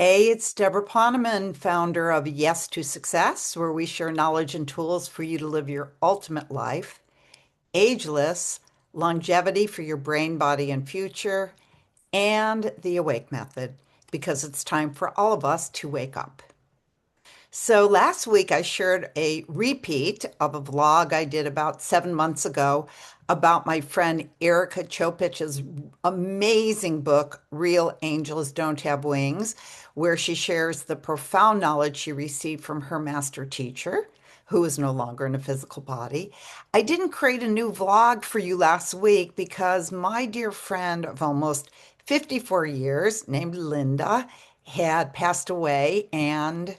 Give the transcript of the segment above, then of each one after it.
Hey, it's Debra Poneman, founder of Yes to Success, where we share knowledge and tools for you to live your ultimate life, ageless, longevity for your brain, body, and future, and the Awake Method, because it's time for all of us to wake up. So last week I shared a repeat of a vlog I did about 7 months ago about my friend Erica Chopich's amazing book, Real Angels Don't Have Wings, where she shares the profound knowledge she received from her master teacher, who is no longer in a physical body. I didn't create a new vlog for you last week because my dear friend of almost 54 years, named Linda, had passed away, and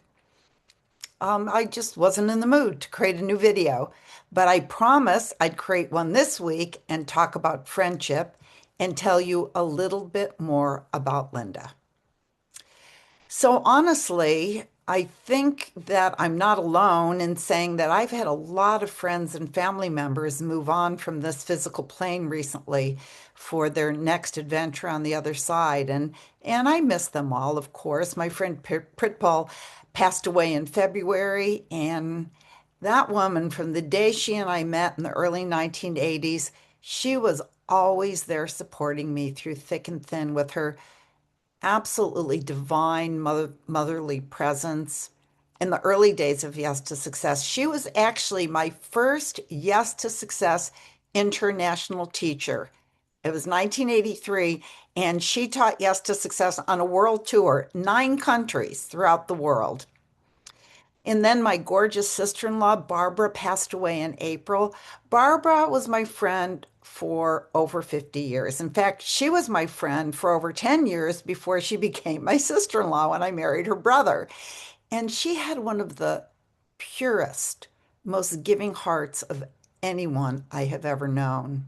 I just wasn't in the mood to create a new video, but I promise I'd create one this week and talk about friendship and tell you a little bit more about Linda. So honestly, I think that I'm not alone in saying that I've had a lot of friends and family members move on from this physical plane recently for their next adventure on the other side. And I miss them all, of course. My friend Pritpal passed away in February, and that woman, from the day she and I met in the early 1980s, she was always there supporting me through thick and thin with her absolutely divine motherly presence. In the early days of Yes to Success, she was actually my first Yes to Success international teacher. It was 1983, and she taught Yes to Success on a world tour, 9 countries throughout the world. And then my gorgeous sister-in-law, Barbara, passed away in April. Barbara was my friend for over 50 years. In fact, she was my friend for over 10 years before she became my sister-in-law when I married her brother. And she had one of the purest, most giving hearts of anyone I have ever known.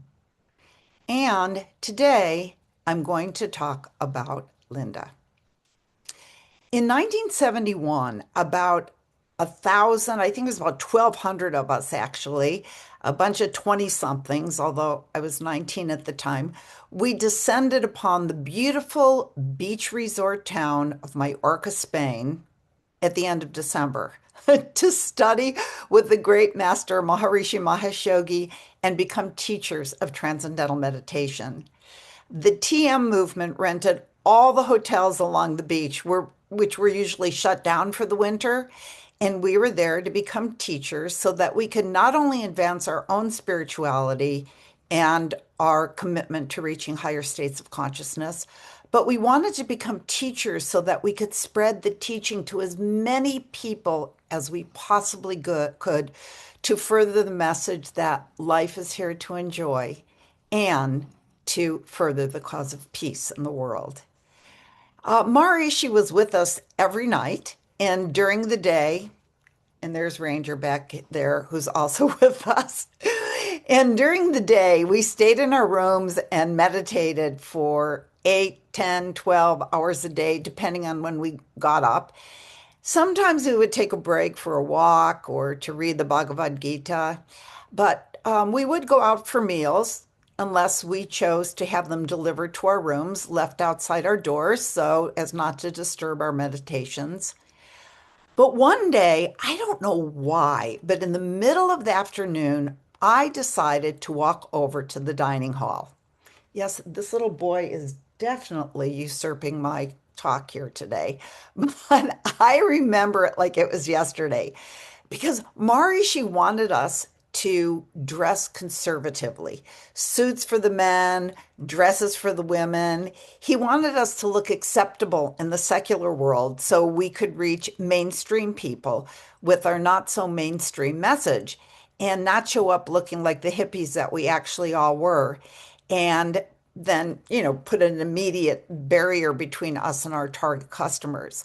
And today I'm going to talk about Linda. In 1971, about 1,000, I think it was about 1,200 of us actually, a bunch of 20 somethings, although I was 19 at the time, we descended upon the beautiful beach resort town of Majorca, Spain, at the end of December to study with the great master Maharishi Mahesh Yogi and become teachers of transcendental meditation. The TM movement rented all the hotels along the beach, which were usually shut down for the winter. And we were there to become teachers so that we could not only advance our own spirituality and our commitment to reaching higher states of consciousness, but we wanted to become teachers so that we could spread the teaching to as many people as we possibly could to further the message that life is here to enjoy and to further the cause of peace in the world. Marishi was with us every night and during the day, and there's Ranger back there who's also with us. And during the day, we stayed in our rooms and meditated for 8, 10, 12 hours a day, depending on when we got up. Sometimes we would take a break for a walk or to read the Bhagavad Gita, but we would go out for meals unless we chose to have them delivered to our rooms, left outside our doors, so as not to disturb our meditations. But one day, I don't know why, but in the middle of the afternoon, I decided to walk over to the dining hall. Yes, this little boy is definitely usurping my talk here today, but I remember it like it was yesterday because Mari, she wanted us to dress conservatively. Suits for the men, dresses for the women. He wanted us to look acceptable in the secular world so we could reach mainstream people with our not so mainstream message and not show up looking like the hippies that we actually all were. And then, put an immediate barrier between us and our target customers.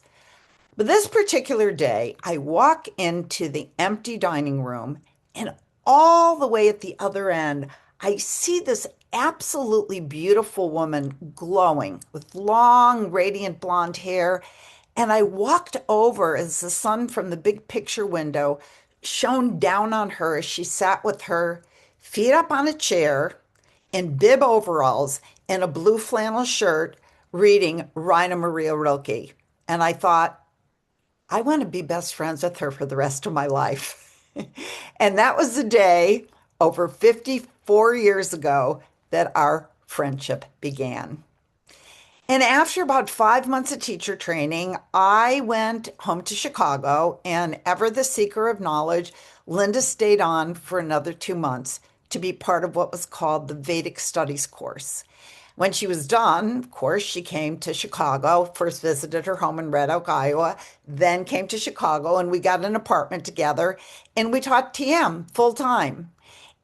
But this particular day, I walk into the empty dining room, and all the way at the other end, I see this absolutely beautiful woman glowing with long, radiant blonde hair. And I walked over as the sun from the big picture window shone down on her as she sat with her feet up on a chair in bib overalls and a blue flannel shirt reading Raina Maria Rilke. And I thought, I want to be best friends with her for the rest of my life. And that was the day over 54 years ago that our friendship began. And after about 5 months of teacher training, I went home to Chicago, and ever the seeker of knowledge, Linda stayed on for another 2 months to be part of what was called the Vedic Studies course. When she was done, of course, she came to Chicago, first visited her home in Red Oak, Iowa, then came to Chicago, and we got an apartment together, and we taught TM full time.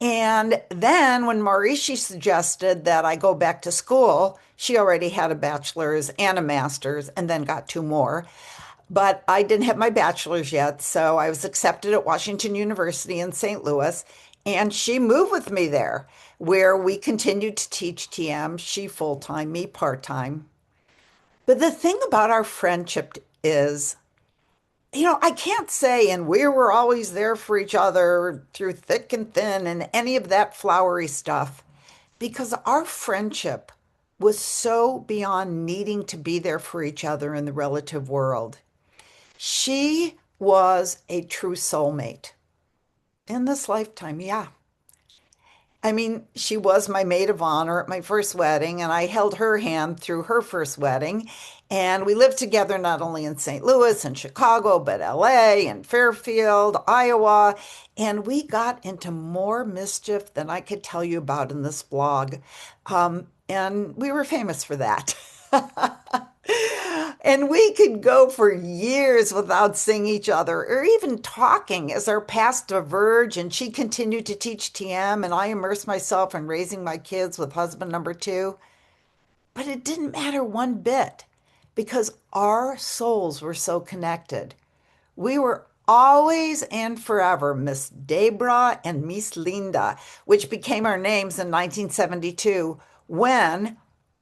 And then when Marishi suggested that I go back to school, she already had a bachelor's and a master's and then got two more. But I didn't have my bachelor's yet, so I was accepted at Washington University in St. Louis, and she moved with me there, where we continued to teach TM, she full time, me part time. But the thing about our friendship is, I can't say, and we were always there for each other through thick and thin and any of that flowery stuff, because our friendship was so beyond needing to be there for each other in the relative world. She was a true soulmate in this lifetime. Yeah. I mean, she was my maid of honor at my first wedding, and I held her hand through her first wedding. And we lived together not only in St. Louis and Chicago, but LA and Fairfield, Iowa. And we got into more mischief than I could tell you about in this blog. And we were famous for that. And we could go for years without seeing each other or even talking as our paths diverged. And she continued to teach TM, and I immersed myself in raising my kids with husband number two. But it didn't matter one bit because our souls were so connected. We were always and forever Miss Debra and Miss Linda, which became our names in 1972 when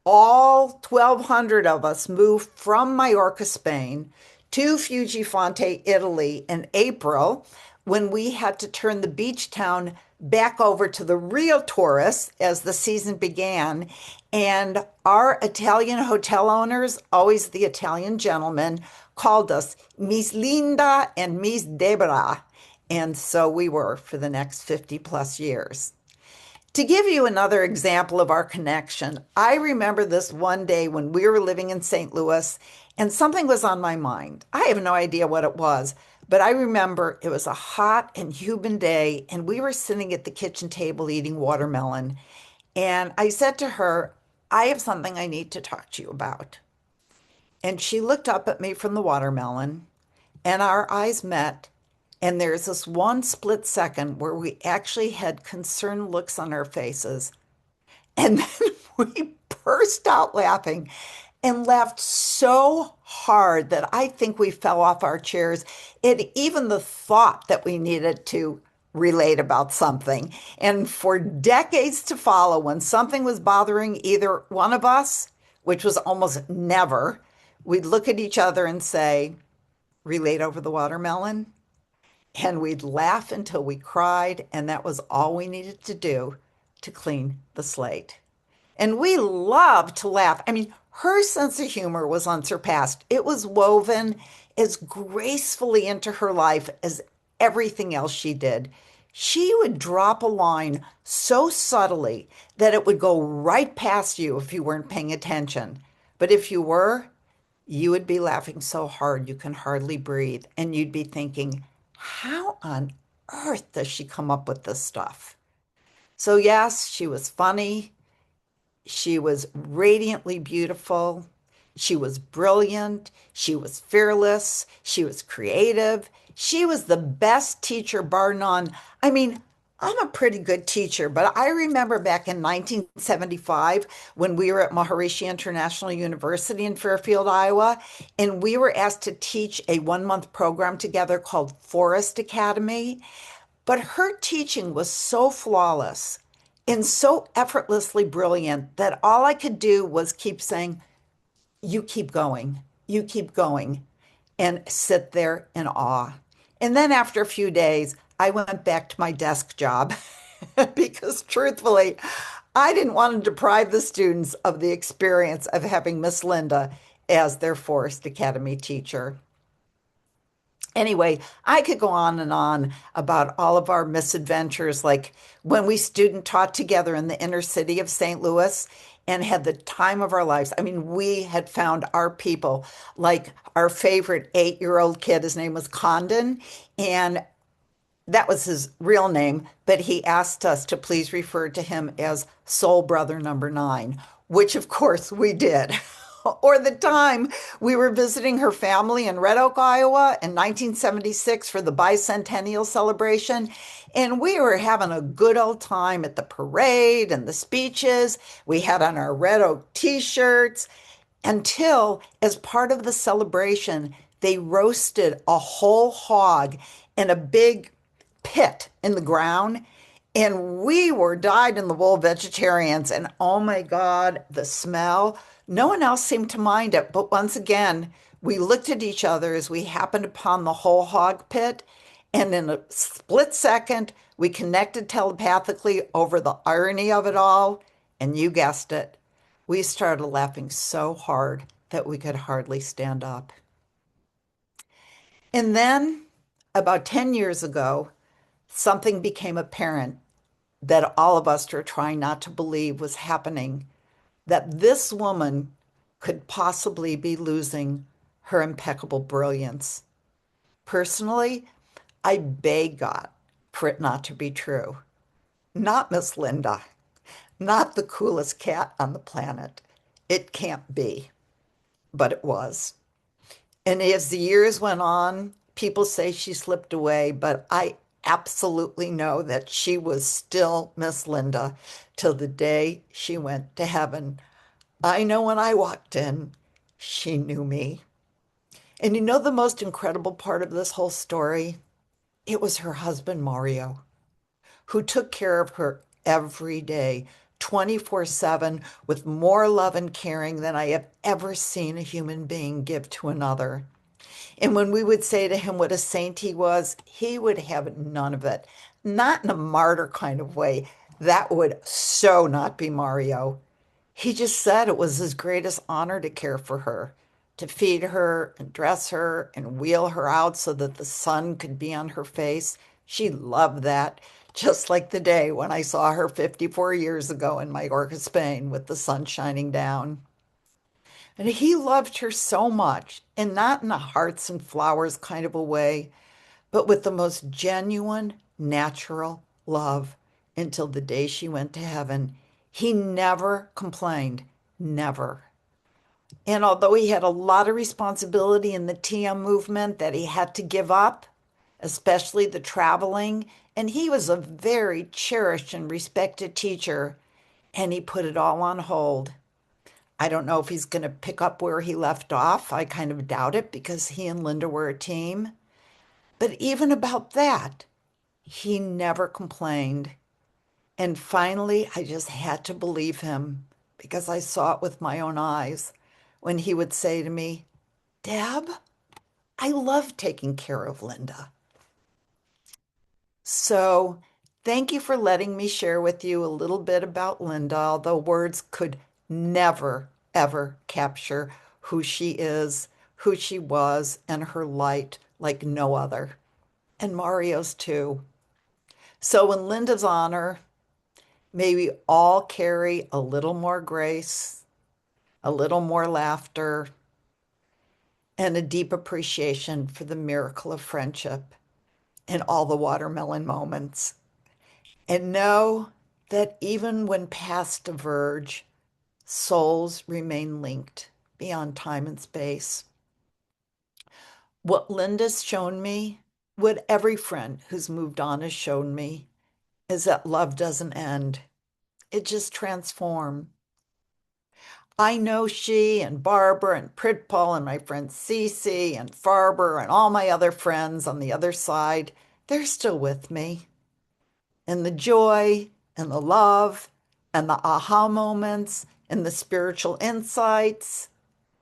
all 1,200 of us moved from Majorca, Spain to Fujifonte, Italy in April when we had to turn the beach town back over to the real tourists as the season began. And our Italian hotel owners, always the Italian gentlemen, called us Miss Linda and Miss Debra. And so we were for the next 50 plus years. To give you another example of our connection, I remember this one day when we were living in St. Louis and something was on my mind. I have no idea what it was, but I remember it was a hot and humid day and we were sitting at the kitchen table eating watermelon. And I said to her, I have something I need to talk to you about. And she looked up at me from the watermelon and our eyes met. And there's this one split second where we actually had concerned looks on our faces. And then we burst out laughing and laughed so hard that I think we fell off our chairs. And even the thought that we needed to relate about something. And for decades to follow, when something was bothering either one of us, which was almost never, we'd look at each other and say, relate over the watermelon. And we'd laugh until we cried, and that was all we needed to do to clean the slate. And we loved to laugh. I mean, her sense of humor was unsurpassed. It was woven as gracefully into her life as everything else she did. She would drop a line so subtly that it would go right past you if you weren't paying attention. But if you were, you would be laughing so hard you can hardly breathe. And you'd be thinking, how on earth does she come up with this stuff? So, yes, she was funny. She was radiantly beautiful. She was brilliant. She was fearless. She was creative. She was the best teacher, bar none. I mean, I'm a pretty good teacher, but I remember back in 1975 when we were at Maharishi International University in Fairfield, Iowa, and we were asked to teach a 1 month program together called Forest Academy. But her teaching was so flawless and so effortlessly brilliant that all I could do was keep saying, you keep going, and sit there in awe. And then after a few days, I went back to my desk job because truthfully, I didn't want to deprive the students of the experience of having Miss Linda as their Forest Academy teacher. Anyway, I could go on and on about all of our misadventures, like when we student taught together in the inner city of St. Louis and had the time of our lives. I mean, we had found our people, like our favorite 8-year-old kid. His name was Condon, and that was his real name, but he asked us to please refer to him as Soul Brother Number Nine, which of course we did. Or the time we were visiting her family in Red Oak, Iowa in 1976 for the bicentennial celebration. And we were having a good old time at the parade and the speeches. We had on our Red Oak t shirts until, as part of the celebration, they roasted a whole hog in a big pit in the ground. And we were dyed in the wool vegetarians. And oh my God, the smell. No one else seemed to mind it. But once again, we looked at each other as we happened upon the whole hog pit. And in a split second, we connected telepathically over the irony of it all. And you guessed it, we started laughing so hard that we could hardly stand up. And then, about 10 years ago, something became apparent that all of us were trying not to believe was happening, that this woman could possibly be losing her impeccable brilliance. Personally, I beg God for it not to be true. Not Miss Linda, not the coolest cat on the planet. It can't be, but it was. And as the years went on, people say she slipped away, but I absolutely know that she was still Miss Linda till the day she went to heaven. I know when I walked in, she knew me. And you know the most incredible part of this whole story? It was her husband, Mario, who took care of her every day, 24/7, with more love and caring than I have ever seen a human being give to another. And when we would say to him what a saint he was, he would have none of it. Not in a martyr kind of way. That would so not be Mario. He just said it was his greatest honor to care for her, to feed her and dress her and wheel her out so that the sun could be on her face. She loved that, just like the day when I saw her 54 years ago in Majorca, Spain, with the sun shining down. And he loved her so much, and not in a hearts and flowers kind of a way, but with the most genuine, natural love until the day she went to heaven. He never complained, never. And although he had a lot of responsibility in the TM movement that he had to give up, especially the traveling, and he was a very cherished and respected teacher, and he put it all on hold. I don't know if he's going to pick up where he left off. I kind of doubt it because he and Linda were a team. But even about that, he never complained. And finally, I just had to believe him because I saw it with my own eyes when he would say to me, Deb, I love taking care of Linda. So thank you for letting me share with you a little bit about Linda, although words could never, ever capture who she is, who she was, and her light like no other. And Mario's too. So in Linda's honor, may we all carry a little more grace, a little more laughter, and a deep appreciation for the miracle of friendship and all the watermelon moments. And know that even when paths diverge, souls remain linked beyond time and space. What Linda's shown me, what every friend who's moved on has shown me, is that love doesn't end. It just transforms. I know she and Barbara and Pritpal and my friend Cece and Farber and all my other friends on the other side, they're still with me. And the joy and the love and the aha moments and the spiritual insights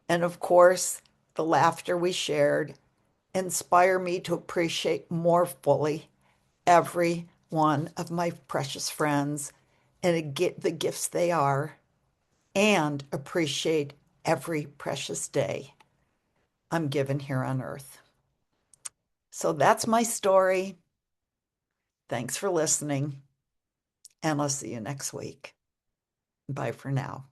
and, of course, the laughter we shared inspire me to appreciate more fully every one of my precious friends and get the gifts they are and appreciate every precious day I'm given here on earth. So that's my story. Thanks for listening, and I'll see you next week. Bye for now.